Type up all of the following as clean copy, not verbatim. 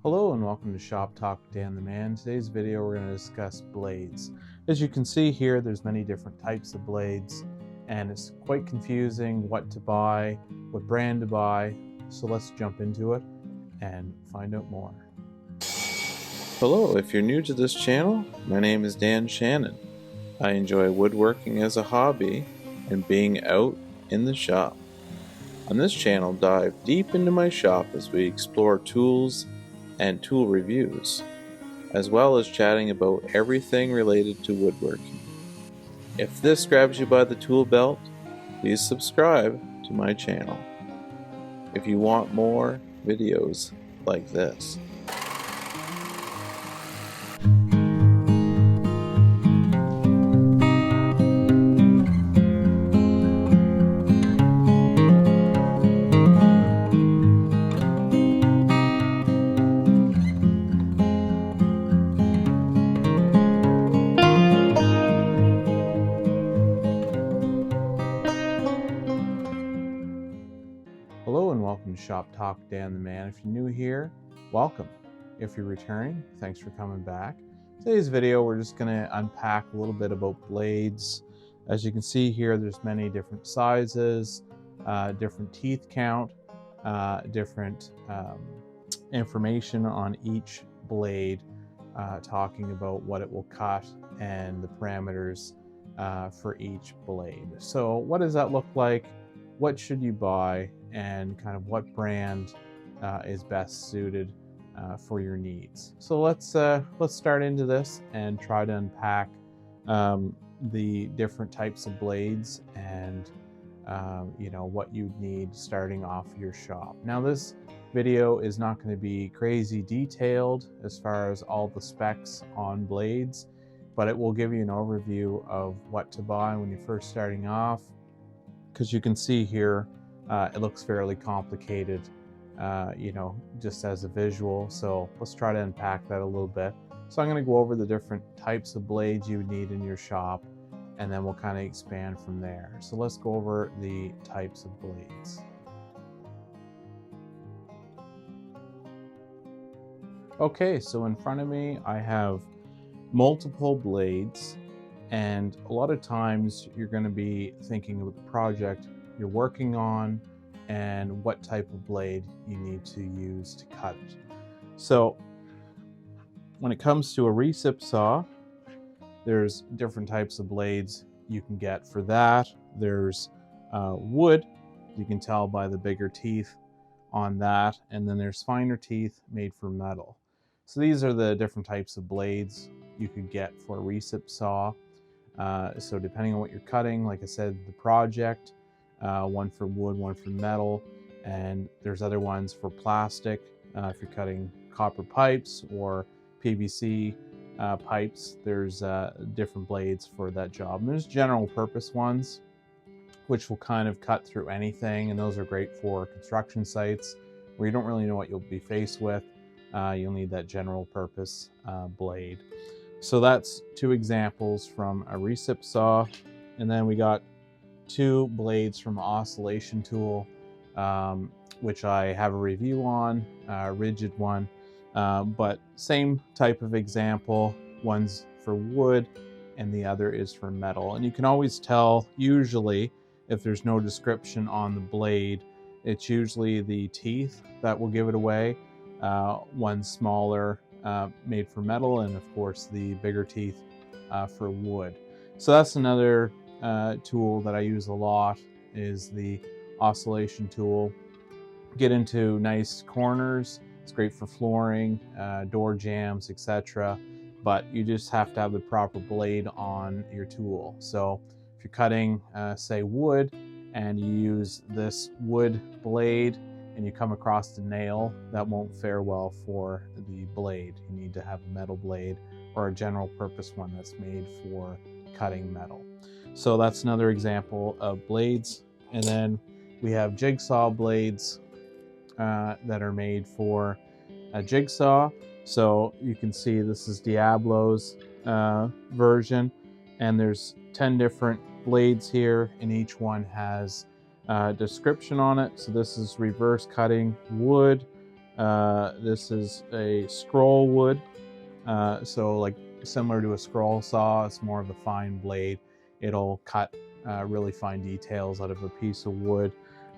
Hello and welcome to Shop Talk with Dan the Man. Today's video we're going to discuss blades. As you can see here, there's many different types of blades and it's quite confusing what to buy, what brand to buy. So let's jump into it and find out more. Hello, if you're new to this channel, my name is Dan Shannon. I enjoy woodworking as a hobby and being out in the shop. On this channel, dive deep into my shop as we explore tools and tool reviews, as well as chatting about everything related to woodworking. If this grabs you by the tool belt, please subscribe to my channel if you want more videos like this. Hello and welcome to Shop Talk with Dan the Man. If you're new here, welcome. If you're returning, thanks for coming back. Today's video we're just going to unpack a little bit about blades. As you can see here, there's many different sizes, different teeth count, different information on each blade, talking about what it will cut and the parameters for each blade. So what does that look like? What should you buy, and kind of what brand is best suited for your needs? So let's start into this and try to unpack the different types of blades and what you need starting off your shop. Now this video is not going to be crazy detailed as far as all the specs on blades, but it will give you an overview of what to buy when you're first starting off. Because you can see here, it looks fairly complicated, just as a visual. So let's try to unpack that a little bit. So I'm going to go over the different types of blades you would need in your shop, and then we'll kind of expand from there. So let's go over the types of blades. Okay, so in front of me, I have multiple blades. And a lot of times you're going to be thinking of the project you're working on and what type of blade you need to use to cut it. So when it comes to a recip saw, there's different types of blades you can get for that. There's wood, you can tell by the bigger teeth on that, and then there's finer teeth made for metal. So these are the different types of blades you could get for a recip saw. So depending on what you're cutting, like I said, the project, one for wood, one for metal, and there's other ones for plastic. If you're cutting copper pipes or PVC pipes, there's different blades for that job. And there's general purpose ones, which will kind of cut through anything, and those are great for construction sites where you don't really know what you'll be faced with. You'll need that general purpose blade. So that's two examples from a recip saw. And then we got two blades from an oscillation tool, which I have a review on, a rigid one, but same type of example. One's for wood and the other is for metal. And you can always tell, usually, if there's no description on the blade, it's usually the teeth that will give it away. One's smaller, made for metal, and of course the bigger teeth for wood. So that's another tool that I use a lot, is the oscillation tool. Get into nice corners, it's great for flooring, door jambs, etc. But you just have to have the proper blade on your tool. So if you're cutting say wood and you use this wood blade and you come across the nail, that won't fare well for the blade. You need to have a metal blade or a general purpose one that's made for cutting metal. So that's another example of blades. And then we have jigsaw blades that are made for a jigsaw. So you can see this is Diablo's version, and there's 10 different blades here, and each one has description on it. So this is reverse cutting wood, This is a scroll wood, so like similar to a scroll saw. It's more of a fine blade. It'll cut really fine details out of a piece of wood.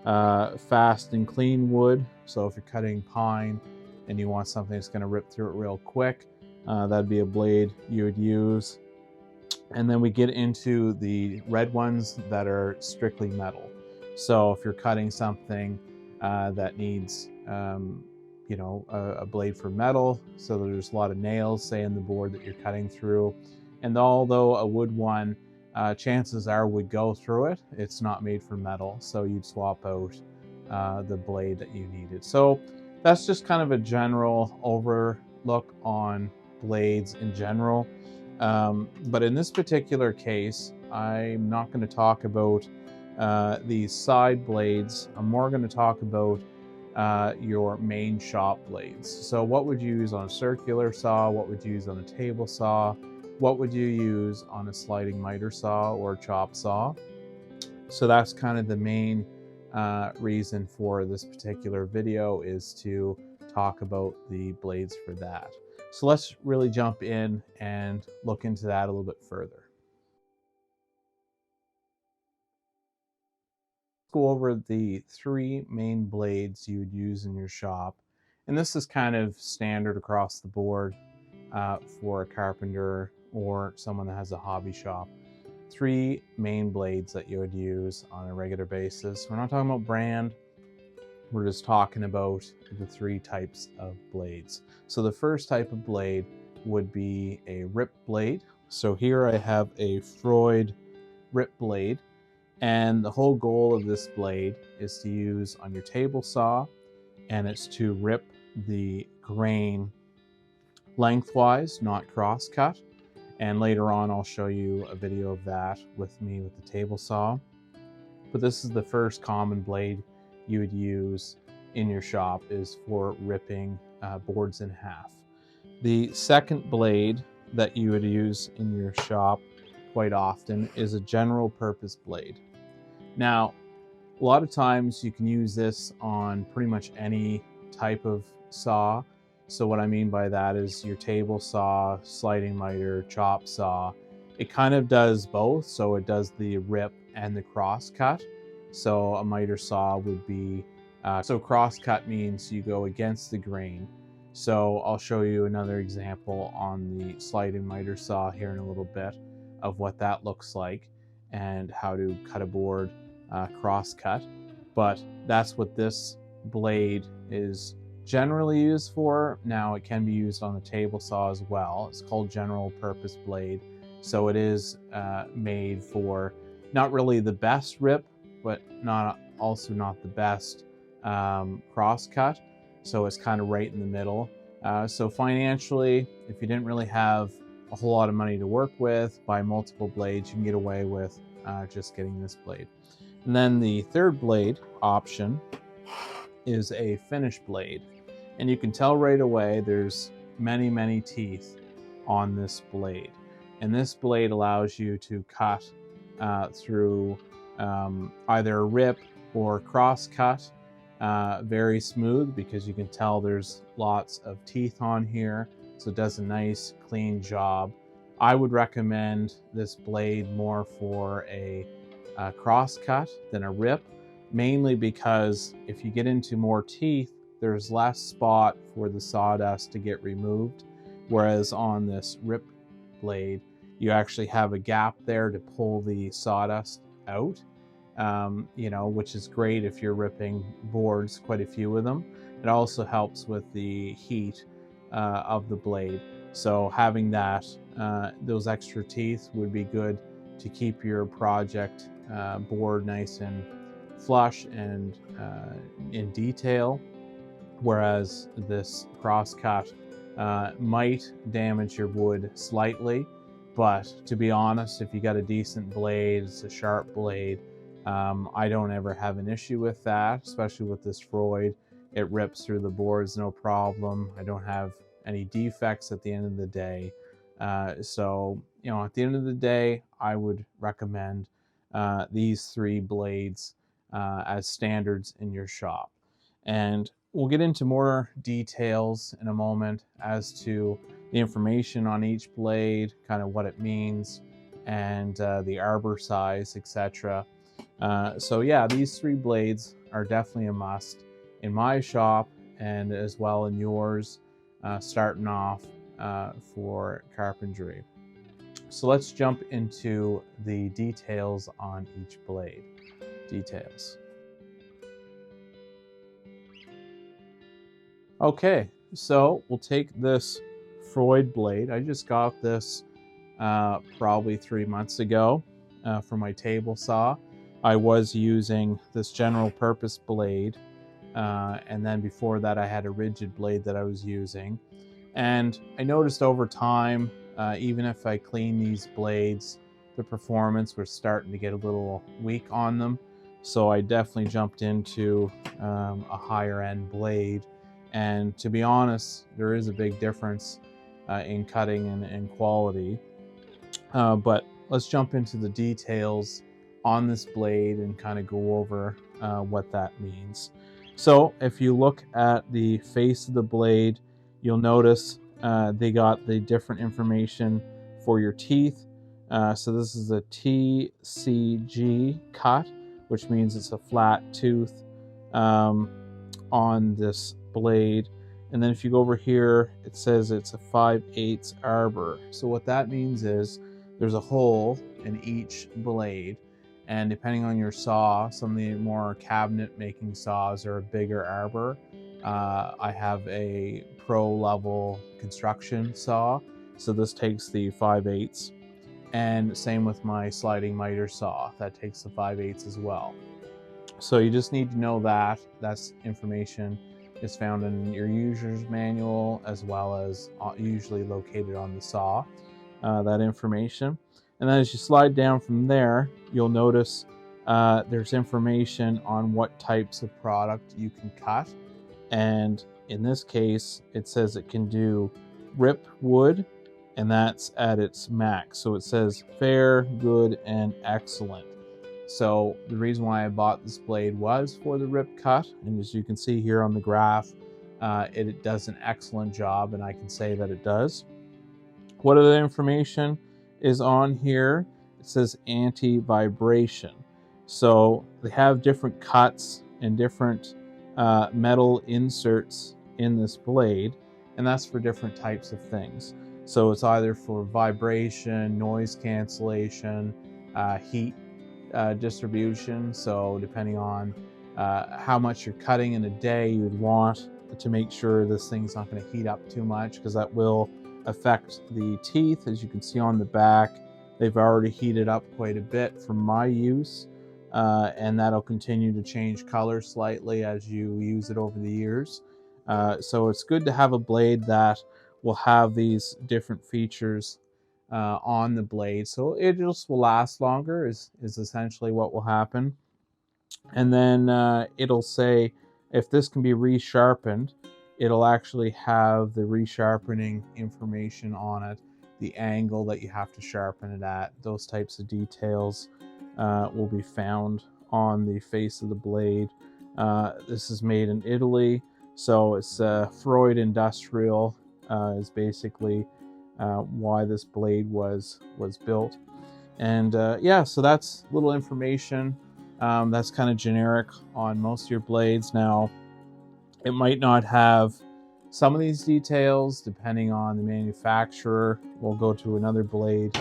Fast and clean wood, so if you're cutting pine and you want something that's going to rip through it real quick, that'd be a blade you would use. And then we get into the red ones that are strictly metal. So if you're cutting something that needs, a blade for metal, so there's a lot of nails, say, in the board that you're cutting through. And although a wood one, chances are would go through it, it's not made for metal, so you'd swap out the blade that you needed. So that's just kind of a general overlook on blades in general. But in this particular case, I'm not going to talk about these side blades. I'm more going to talk about your main shop blades. So what would you use on a circular saw? What would you use on a table saw? What would you use on a sliding miter saw or chop saw? So that's kind of the main reason for this particular video, is to talk about the blades for that. So let's really jump in and look into that a little bit further. Go over the three main blades you would use in your shop. And this is kind of standard across the board for a carpenter or someone that has a hobby shop. Three main blades that you would use on a regular basis. We're not talking about brand. We're just talking about the three types of blades. So the first type of blade would be a rip blade. So here I have a Freud rip blade, and the whole goal of this blade is to use on your table saw, and it's to rip the grain lengthwise, not cross cut. And later on I'll show you a video of that with me with the table saw. But this is the first common blade you would use in your shop, is for ripping boards in half. The second blade that you would use in your shop quite often is a general purpose blade. Now, a lot of times you can use this on pretty much any type of saw. So what I mean by that is your table saw, sliding miter, chop saw. It kind of does both. So it does the rip and the cross cut. So a miter saw would be, so cross cut means you go against the grain. So I'll show you another example on the sliding miter saw here in a little bit of what that looks like and how to cut a board cross cut. But that's what this blade is generally used for. Now it can be used on the table saw as well. It's called general purpose blade. So it is made for not really the best rip, but also not the best cross cut. So it's kind of right in the middle. So financially, if you didn't really have a whole lot of money to work with, buy multiple blades, you can get away with just getting this blade. And then the third blade option is a finish blade. And you can tell right away there's many, many teeth on this blade. And this blade allows you to cut through either a rip or cross cut very smooth, because you can tell there's lots of teeth on here. So it does a nice clean job. I would recommend this blade more for a cross cut than a rip, mainly because if you get into more teeth, there's less spot for the sawdust to get removed. Whereas on this rip blade, you actually have a gap there to pull the sawdust out, which is great if you're ripping boards, quite a few of them. It also helps with the heat of the blade. So having that, those extra teeth would be good to keep your project board nice and flush and in detail. Whereas this crosscut might damage your wood slightly, but to be honest, if you got a decent blade, it's a sharp blade, I don't ever have an issue with that, especially with this Freud. It rips through the boards no problem. I don't have any defects at the end of the day. So at the end of the day, I would recommend these three blades as standards in your shop. And we'll get into more details in a moment as to the information on each blade, kind of what it means, and the arbor size, etc. So yeah, these 3 blades are definitely a must in my shop and as well in yours, starting off for carpentry. So let's jump into the details on each blade. Details. Okay, so we'll take this Freud blade. I just got this probably 3 months ago for my table saw. I was using this general purpose blade, and then before that I had a rigid blade that I was using. And I noticed over time, even if I clean these blades, the performance was starting to get a little weak on them. So I definitely jumped into a higher end blade. And to be honest, there is a big difference in cutting and quality. But let's jump into the details on this blade and kind of go over what that means. So if you look at the face of the blade, you'll notice they got the different information for your teeth. So this is a TCG cut, which means it's a flat tooth on this blade. And then if you go over here, it says it's a 5/8 arbor. So what that means is there's a hole in each blade, and depending on your saw, some of the more cabinet making saws are a bigger arbor. I have a pro level construction saw, so this takes the 5/8, and same with my sliding miter saw, that takes the 5/8 as well. So you just need to know that. That's information is found in your user's manual, as well as usually located on the saw, that information. And then as you slide down from there, you'll notice there's information on what types of product you can cut. And in this case, it says it can do rip wood, and that's at its max. So it says fair, good, and excellent. So the reason why I bought this blade was for the rip cut, and as you can see here on the graph, it does an excellent job, and I can say that it does. What other information is on here? It says anti-vibration. So they have different cuts and different metal inserts in this blade, and that's for different types of things. So it's either for vibration, noise cancellation, heat distribution. So depending on how much you're cutting in a day, you would want to make sure this thing's not going to heat up too much, because that will affect the teeth. As you can see on the back, they've already heated up quite a bit from my use, and that'll continue to change color slightly as you use it over the years. So it's good to have a blade that will have these different features on the blade, so it just will last longer is essentially what will happen. And then it'll say if this can be resharpened, it'll actually have the resharpening information on it, the angle that you have to sharpen it at. Those types of details will be found on the face of the blade. This is made in Italy, so it's Freud Industrial is basically why this blade was built. And yeah, so that's little information that's kind of generic on most of your blades. Now, it might not have some of these details depending on the manufacturer. We'll go to another blade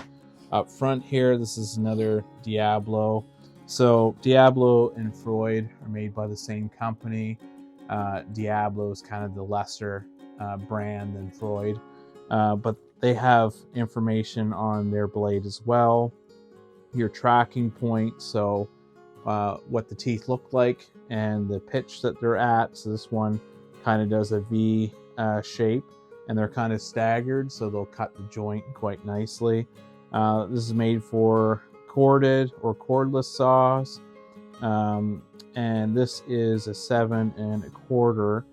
up front here. This is another Diablo. So Diablo and Freud are made by the same company. Diablo is kind of the lesser brand than Freud, but they have information on their blade as well. Your tracking point, so what the teeth look like and the pitch that they're at. So this one kind of does a V shape, and they're kind of staggered, so they'll cut the joint quite nicely. This is made for corded or cordless saws, and this is a 7¼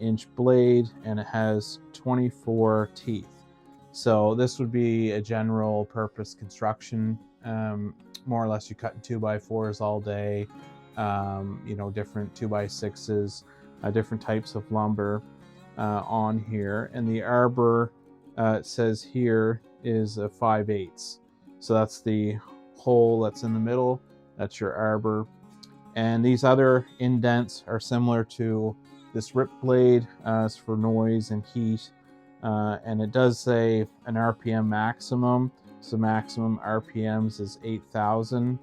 inch blade, and it has 24 teeth. So this would be a general purpose construction. More or less, you're cutting 2x4s all day, different 2x6s. different types of lumber on here. And the arbor, it says here, is a 5/8. So that's the hole that's in the middle. That's your arbor. And these other indents are similar to this rip blade. It's for noise and heat. And it does say an RPM maximum. So maximum RPMs is 8,000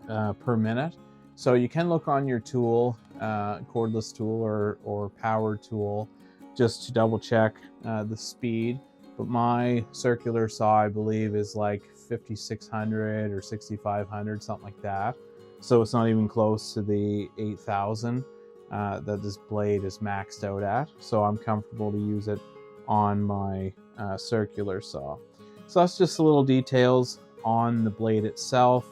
per minute. So you can look on your tool, cordless tool or power tool, just to double check the speed. But my circular saw, I believe, is like 5,600 or 6,500, something like that. So it's not even close to the 8,000 that this blade is maxed out at. So I'm comfortable to use it on my circular saw. So that's just a little details on the blade itself.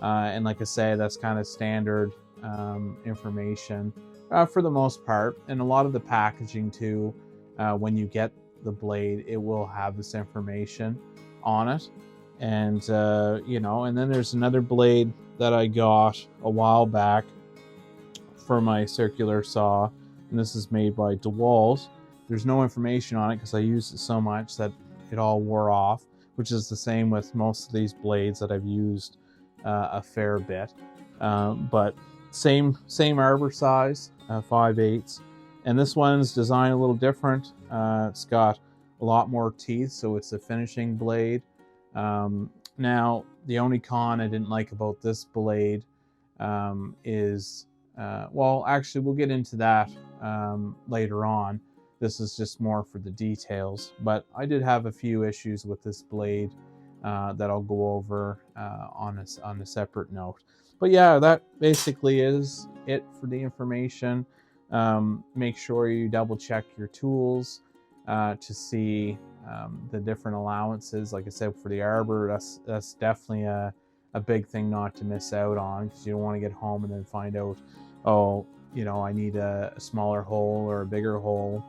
And like I say, that's kind of standard information for the most part. And a lot of the packaging too, when you get the blade, it will have this information on it. And you know, and then there's another blade that I got a while back for my circular saw, and this is made by DeWalt. There's no information on it because I used it so much that it all wore off, which is the same with most of these blades that I've used a fair bit. But same arbor size, 5/8. And this one's designed a little different. It's got a lot more teeth, so it's a finishing blade. Now, the only con I didn't like about this blade is, well, actually, we'll get into that later on. This is just more for the details, but I did have a few issues with this blade that I'll go over on a separate note. But yeah, that basically is it for the information. Make sure you double check your tools to see the different allowances. Like I said, for the arbor, that's definitely a big thing not to miss out on, because you don't want to get home and then find out, oh, you know, I need a smaller hole or a bigger hole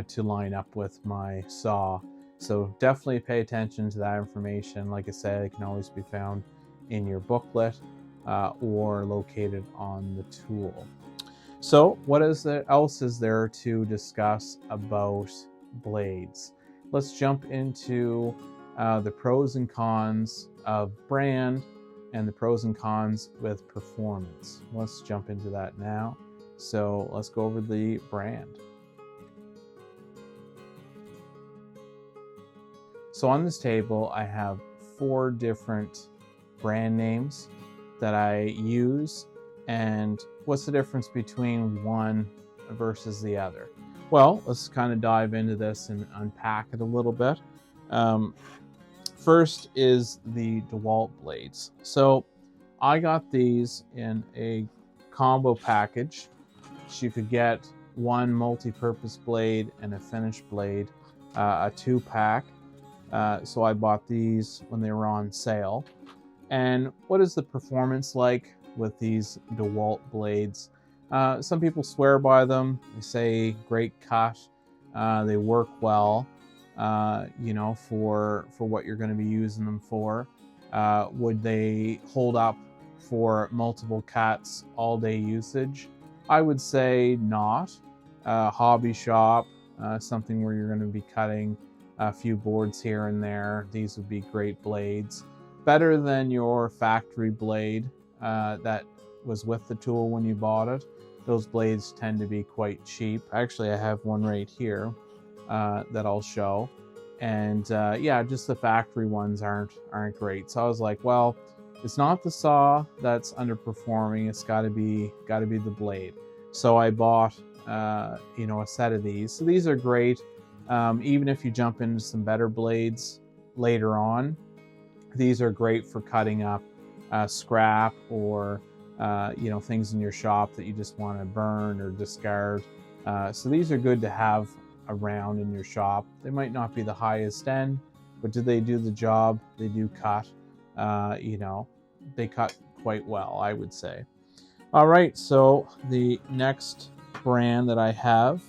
to line up with my saw. So definitely pay attention to that information. Like I said, it can always be found in your booklet or located on the tool. So what else is there to discuss about blades? Let's jump into the pros and cons of brand and the pros and cons with performance. Let's jump into that now. So let's go over the brand. So on this table, I have 4 different brand names that I use, and what's the difference between one versus the other? Well, let's kind of dive into this and unpack it a little bit. First is the DeWalt blades. So I got these in a combo package. So you could get one multi-purpose blade and a finished blade, a 2-pack. So I bought these when they were on sale. And what is the performance like with these DeWalt blades? Some people swear by them. They say great cut. They work well, you know, for what you're going to be using them for. Would they hold up for multiple cuts, all-day usage? I would say not. Hobby shop, something where you're going to be cutting a few boards here and there, these would be great blades. Better than your factory blade that was with the tool when you bought it. Those blades tend to be quite cheap. Actually, I have one right here that I'll show. And yeah, just the factory ones aren't great. So I was like, well, it's not the saw that's underperforming. It's got to be the blade. So I bought you know, a set of these. So these are great. Even if you jump into some better blades later on, these are great for cutting up scrap or you know, things in your shop that you just want to burn or discard. So these are good to have around in your shop. They might not be the highest end, but do they do the job? They do cut. You know, they cut quite well, I would say. All right, so the next brand that I have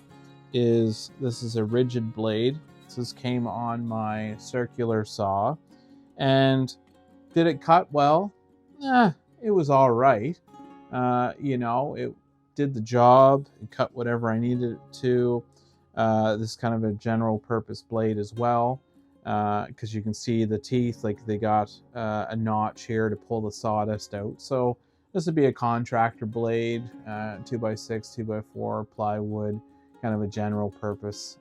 is, this is a rigid blade. This came on my circular saw. And did it cut well? It was all right. You know, did the job. It cut whatever I needed it to. This is kind of a general purpose blade as well, because you can see the teeth, like they got a notch here to pull the sawdust out. So this would be a contractor blade, 2x6, 2x4 plywood, kind of a general purpose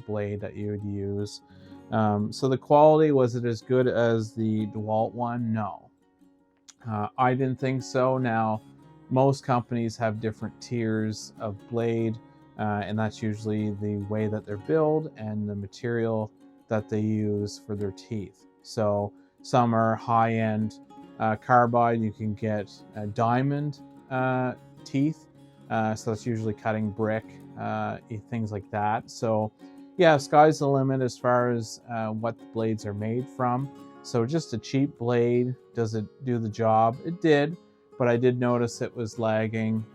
blade that you would use. So the quality, was it as good as the dewalt one? No. I didn't think so. Now, most companies have different tiers of blade, and that's usually the way that they're built and the material that they use for their teeth. So some are high-end carbide. You can get diamond teeth, so that's usually cutting brick, things like that. So yeah, sky's the limit as far as what the blades are made from. So just a cheap blade, does it do the job? It did, but I did notice it was lagging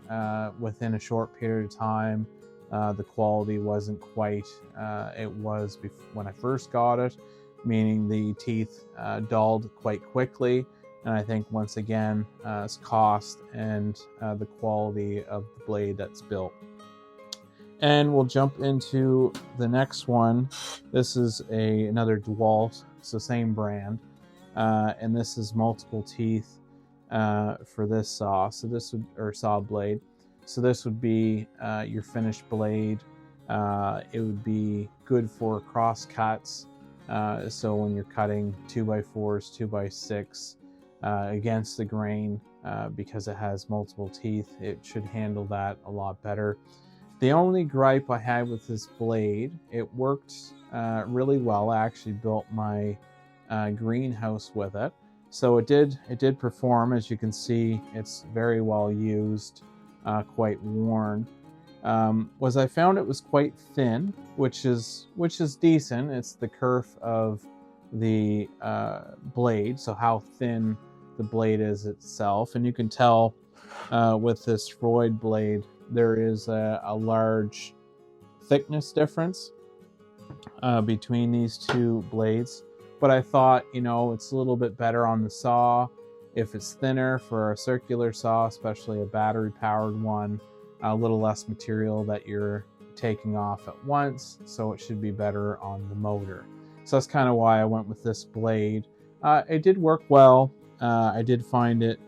within a short period of time. The quality wasn't quite it was when I first got it, meaning the teeth dulled quite quickly. And I think once again, it's cost and the quality of the blade that's built. And we'll jump into the next one. This is another dewalt, so same brand, and this is multiple teeth for this saw. So this would, or saw blade. So this would be your finished blade. It would be good for cross cuts. So when you're cutting 2x4s, 2x6 against the grain, because it has multiple teeth, it should handle that a lot better. The only gripe I had with this blade, it worked really well. I actually built my greenhouse with it, so it did perform. As you can see, it's very well used, quite worn. Was I found it was quite thin, which is decent. It's the kerf of the blade, so how thin the blade is itself, and you can tell with this Freud blade there is a large thickness difference between these two blades. But I thought, it's a little bit better on the saw if it's thinner for a circular saw, especially a battery powered one, a little less material that you're taking off at once, so it should be better on the motor. So that's kind of why I went with this blade. It did work well. I did find it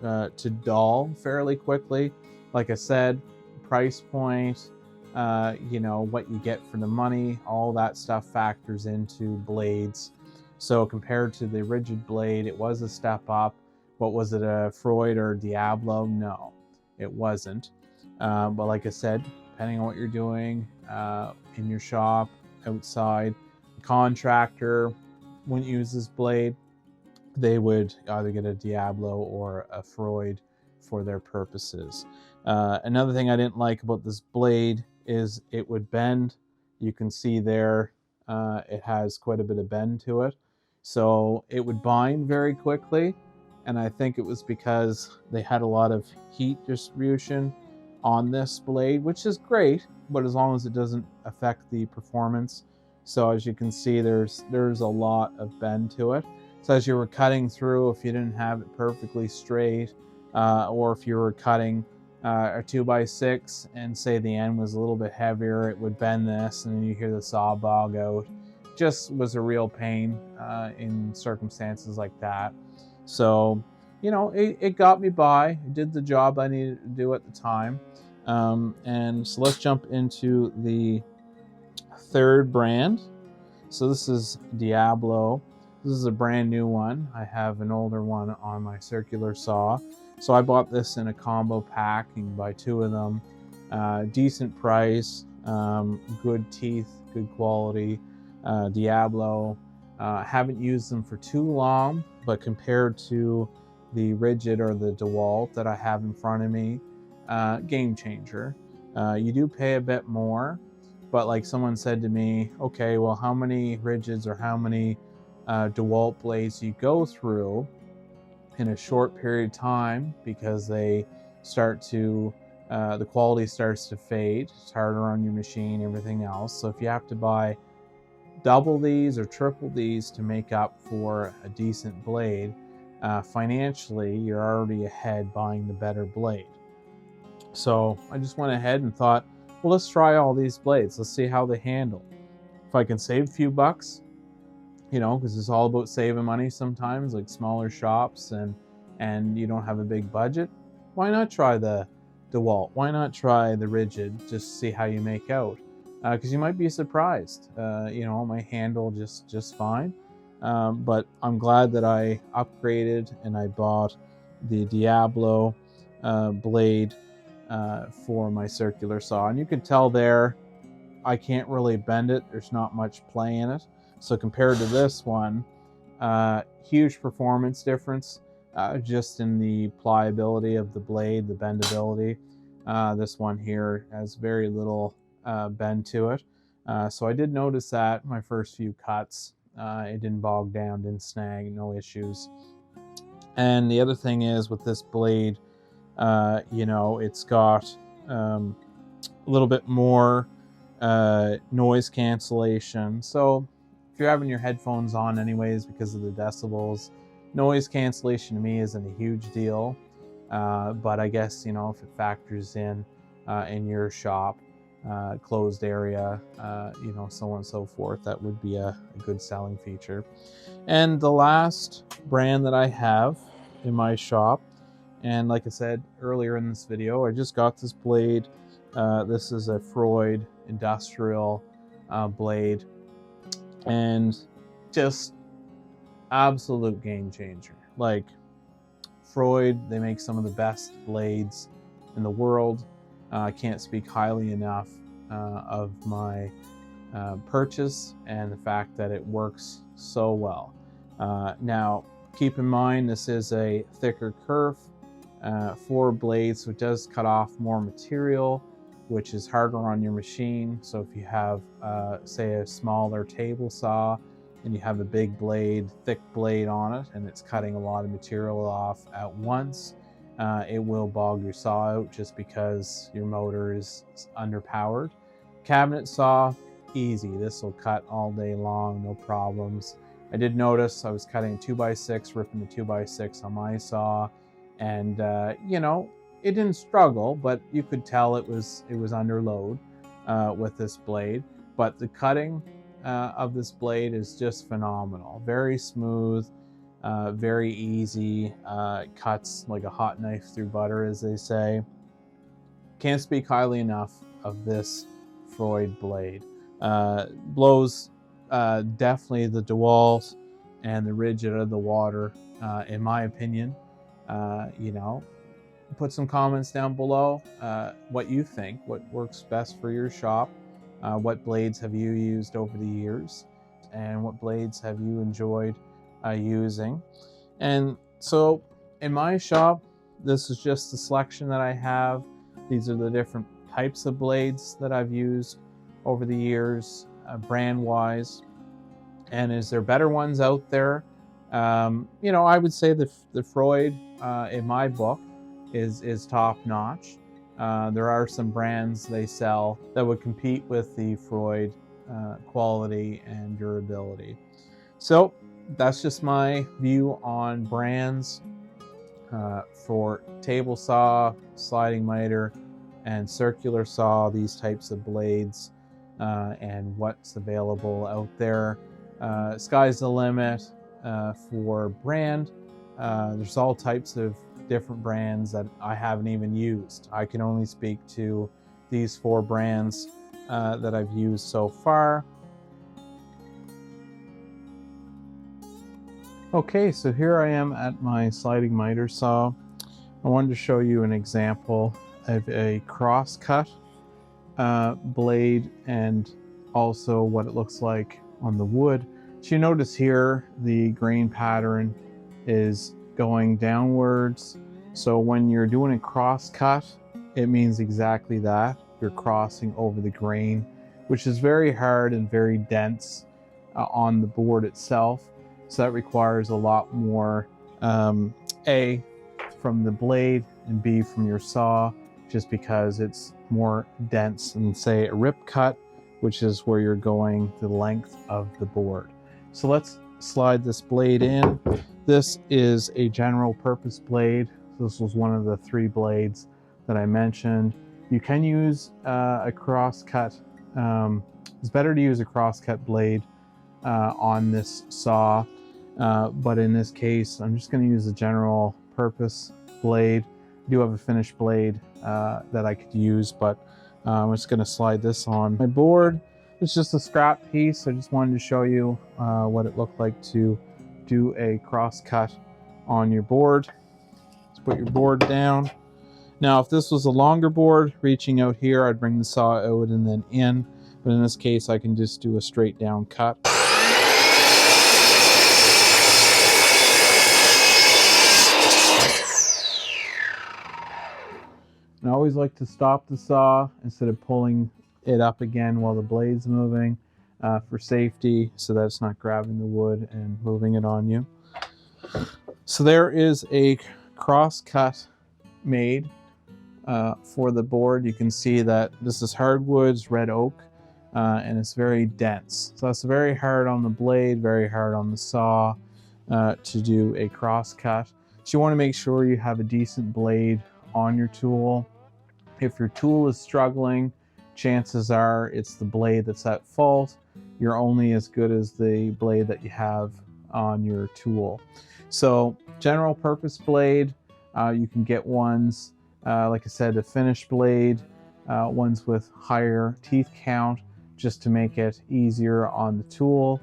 to dull fairly quickly. Like I said, price point, what you get for the money, all that stuff factors into blades. So compared to the rigid blade, it was a step up. But was it a Freud or Diablo? No, it wasn't. But like I said, depending on what you're doing in your shop, outside, the contractor wouldn't use this blade. They would either get a Diablo or a Freud for their purposes. Another thing I didn't like about this blade is it would bend. You can see there it has quite a bit of bend to it. So it would bind very quickly, and I think it was because they had a lot of heat distribution on this blade, which is great, but as long as it doesn't affect the performance. So as you can see, there's a lot of bend to it. So as you were cutting through, if you didn't have it perfectly straight, or if you were cutting a 2x6 and say the end was a little bit heavier, it would bend this, and then you hear the saw bog out. Just was a real pain in circumstances like that. So, it got me by. It did the job I needed to do at the time. And so let's jump into the third brand. So this is Diablo. This is a brand new one. I have an older one on my circular saw. So I bought this in a combo pack. You can buy two of them. Decent price, good teeth, good quality. Diablo. Haven't used them for too long, but compared to the rigid or the dewalt that I have in front of me, game changer. You do pay a bit more, but like someone said to me, okay, well, how many rigids or how many dewalt blades you go through in a short period of time, because they start to the quality starts to fade. It's harder on your machine, everything else. So if you have to buy double these or triple these to make up for a decent blade, financially you're already ahead buying the better blade. So I just went ahead and thought, well, let's try all these blades. Let's see how they handle. If I can save a few bucks, you know, because it's all about saving money sometimes, like smaller shops and you don't have a big budget, why not try the dewalt? Why not try the rigid? Just see how you make out, because you might be surprised. You know, my handle just fine, but I'm glad that I upgraded and I bought the Diablo blade for my circular saw. And you can tell there I can't really bend it. There's not much play in it. So compared to this one, huge performance difference just in the pliability of the blade, the bendability. This one here has very little bend to it. So I did notice that my first few cuts, it didn't bog down, didn't snag, no issues. And the other thing is with this blade, you know, it's got a little bit more noise cancellation. So if you're having your headphones on anyways because of the decibels, noise cancellation to me isn't a huge deal. But I guess, you know, if it factors in your shop, closed area, you know, so on and so forth, that would be a good selling feature. And the last brand that I have in my shop, and like I said earlier in this video, I just got this blade. This is a Freud industrial blade, and just absolute game changer. Like Freud, they make some of the best blades in the world. I can't speak highly enough of my purchase and the fact that it works so well. Now, keep in mind this is a thicker kerf for blades, so it does cut off more material, which is harder on your machine. So if you have, say, a smaller table saw and you have a big blade, thick blade on it, and it's cutting a lot of material off at once, it will bog your saw out just because your motor is underpowered. Cabinet saw, easy. This will cut all day long, no problems. I did notice I was cutting 2x6, ripping the 2x6 on my saw, and you know, it didn't struggle, but you could tell it was under load with this blade. But the cutting of this blade is just phenomenal. Very smooth, very easy. It cuts like a hot knife through butter, as they say. Can't speak highly enough of this Freud blade. Blows definitely the dewalt and the rigid out of the water, in my opinion. You know, put some comments down below what you think, what works best for your shop, what blades have you used over the years, and what blades have you enjoyed using. And so in my shop, this is just the selection that I have. These are the different types of blades that I've used over the years, brand wise. And is there better ones out there? You know, I would say the Freud, in my book, is top notch. There are some brands they sell that would compete with the Freud quality and durability. So that's just my view on brands for table saw, sliding miter, and circular saw, these types of blades, and what's available out there. Sky's the limit for brand. There's all types of different brands that I haven't even used. I can only speak to these 4 brands that I've used so far. Okay, so here I am at my sliding miter saw. I wanted to show you an example of a crosscut blade and also what it looks like on the wood. So you notice here the grain pattern is going downwards. So when you're doing a cross cut, it means exactly that. You're crossing over the grain, which is very hard and very dense on the board itself. So that requires a lot more A, from the blade, and B, from your saw, just because it's more dense than, say, a rip cut, which is where you're going the length of the board. So let's slide this blade in. This is a general purpose blade. This was one of the 3 blades that I mentioned. You can use a crosscut. It's better to use a crosscut blade on this saw, but in this case I'm just going to use a general purpose blade. I do have a finished blade that I could use, but I'm just going to slide this on my board. It's just a scrap piece. I just wanted to show you what it looked like to do a cross cut on your board. Let's put your board down. Now, if this was a longer board reaching out here, I'd bring the saw out and then in. But in this case, I can just do a straight down cut. And I always like to stop the saw instead of pulling it up again while the blade's moving for safety, so that it's not grabbing the wood and moving it on you. So there is a cross cut made for the board. You can see that this is hardwoods, red oak, and it's very dense. So it's very hard on the blade, very hard on the saw to do a cross cut. So you want to make sure you have a decent blade on your tool. If your tool is struggling, chances are it's the blade that's at fault. You're only as good as the blade that you have on your tool. So general purpose blade, you can get ones, like I said, a finished blade, ones with higher teeth count, just to make it easier on the tool.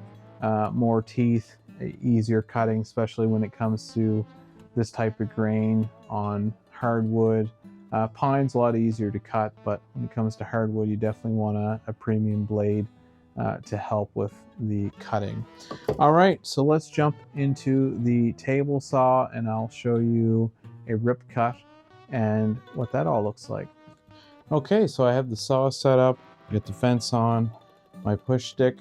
More teeth, easier cutting, especially when it comes to this type of grain on hardwood. Pine's a lot easier to cut, but when it comes to hardwood, you definitely want a premium blade to help with the cutting. All right, so let's jump into the table saw and I'll show you a rip cut and what that all looks like. Okay, so I have the saw set up, get the fence on, my push stick,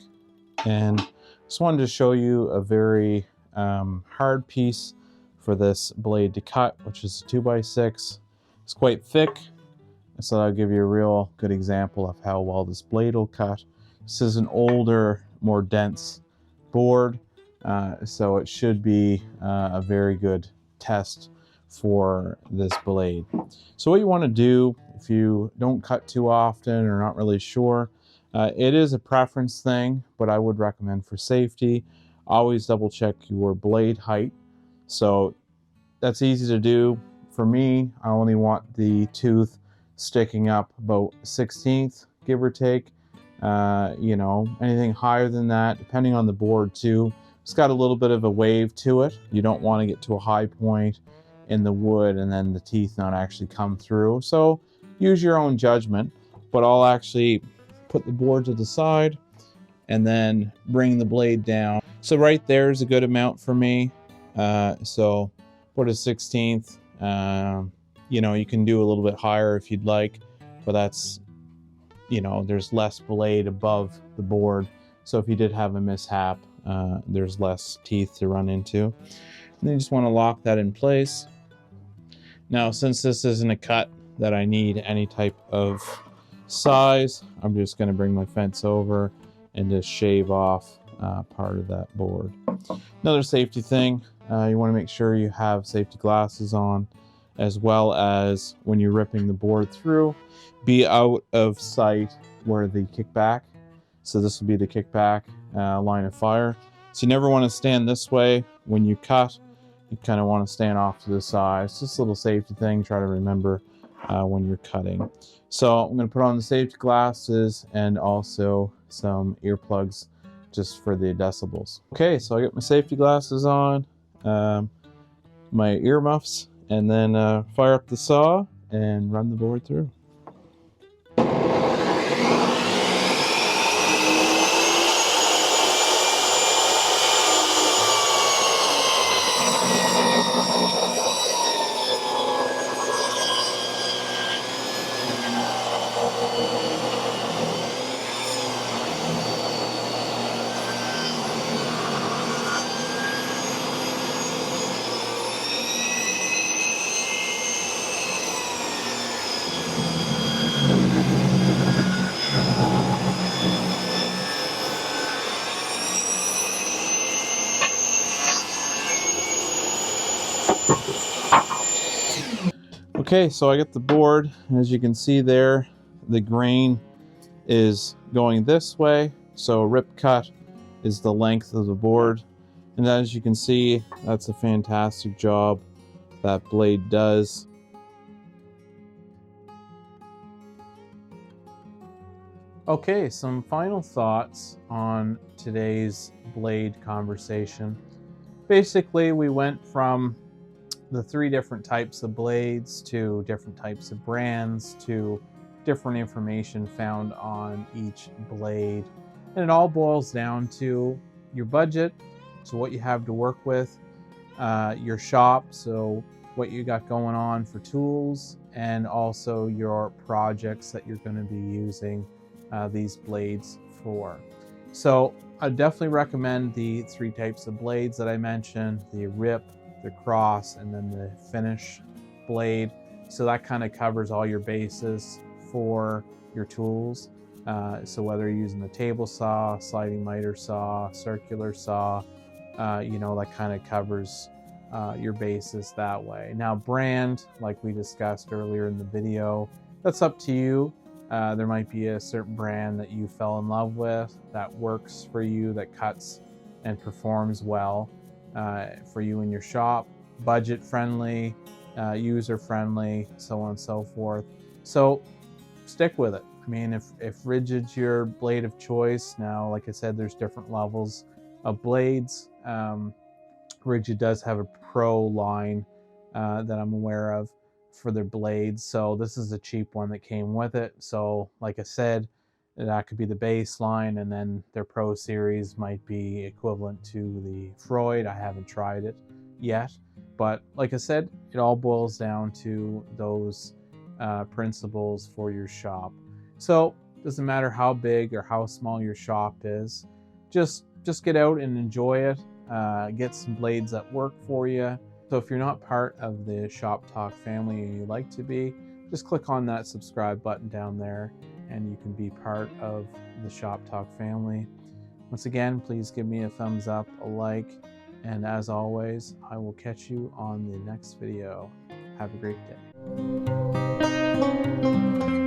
and just wanted to show you a very hard piece for this blade to cut, which is a 2x6. It's quite thick, so I'll give you a real good example of how well this blade will cut. This is an older, more dense board, so it should be a very good test for this blade. So what you want to do, if you don't cut too often or not really sure, it is a preference thing, but I would recommend for safety, always double check your blade height. So that's easy to do. For me, I only want the tooth sticking up about 1/16, give or take. You know, anything higher than that, depending on the board too, it's got a little bit of a wave to it. You don't want to get to a high point in the wood and then the teeth not actually come through. So use your own judgment, but I'll actually put the board to the side and then bring the blade down. So right there is a good amount for me. So put a 1/16. You know, you can do a little bit higher if you'd like, but that's, you know, there's less blade above the board. So if you did have a mishap, there's less teeth to run into. And then you just want to lock that in place. Now, since this isn't a cut that I need any type of size, I'm just going to bring my fence over and just shave off part of that board. Another safety thing, you want to make sure you have safety glasses on, as well as when you're ripping the board through, be out of sight where the kickback. So this will be the kickback line of fire. So you never want to stand this way when you cut. You kind of want to stand off to the side. It's just a little safety thing. Try to remember when you're cutting. So I'm going to put on the safety glasses and also some earplugs just for the decibels. Okay, so I got my safety glasses on, my earmuffs, and then fire up the saw and run the board through. Okay, so I got the board, and as you can see there, the grain is going this way. So rip cut is the length of the board. And as you can see, that's a fantastic job that blade does. Okay, some final thoughts on today's blade conversation. Basically, we went from the 3 different types of blades to different types of brands to different information found on each blade. And it all boils down to your budget, so what you have to work with, your shop, so what you got going on for tools, and also your projects that you're going to be using these blades for. So I definitely recommend the 3 types of blades that I mentioned: the rip, the cross, and then the finish blade. So that kind of covers all your bases for your tools. So whether you're using a table saw, sliding miter saw, circular saw, that kind of covers your bases that way. Now brand, like we discussed earlier in the video, that's up to you. There might be a certain brand that you fell in love with that works for you, that cuts and performs well for you in your shop, budget friendly, user friendly, so on and so forth. So stick with it. I mean, if rigid's your blade of choice, now like I said, there's different levels of blades. Rigid does have a pro line that I'm aware of for their blades, so this is a cheap one that came with it. So like I said, that could be the baseline, and then their pro series might be equivalent to the Freud. I haven't tried it yet, but like I said, it all boils down to those principles for your shop. So it doesn't matter how big or how small your shop is, just get out and enjoy it. Get some blades that work for you. So if you're not part of the Shop Talk family and you'd like to be, just click on that subscribe button down there and you can be part of the Shop Talk family. Once again, please give me a thumbs up, a like, and as always, I will catch you on the next video. Have a great day.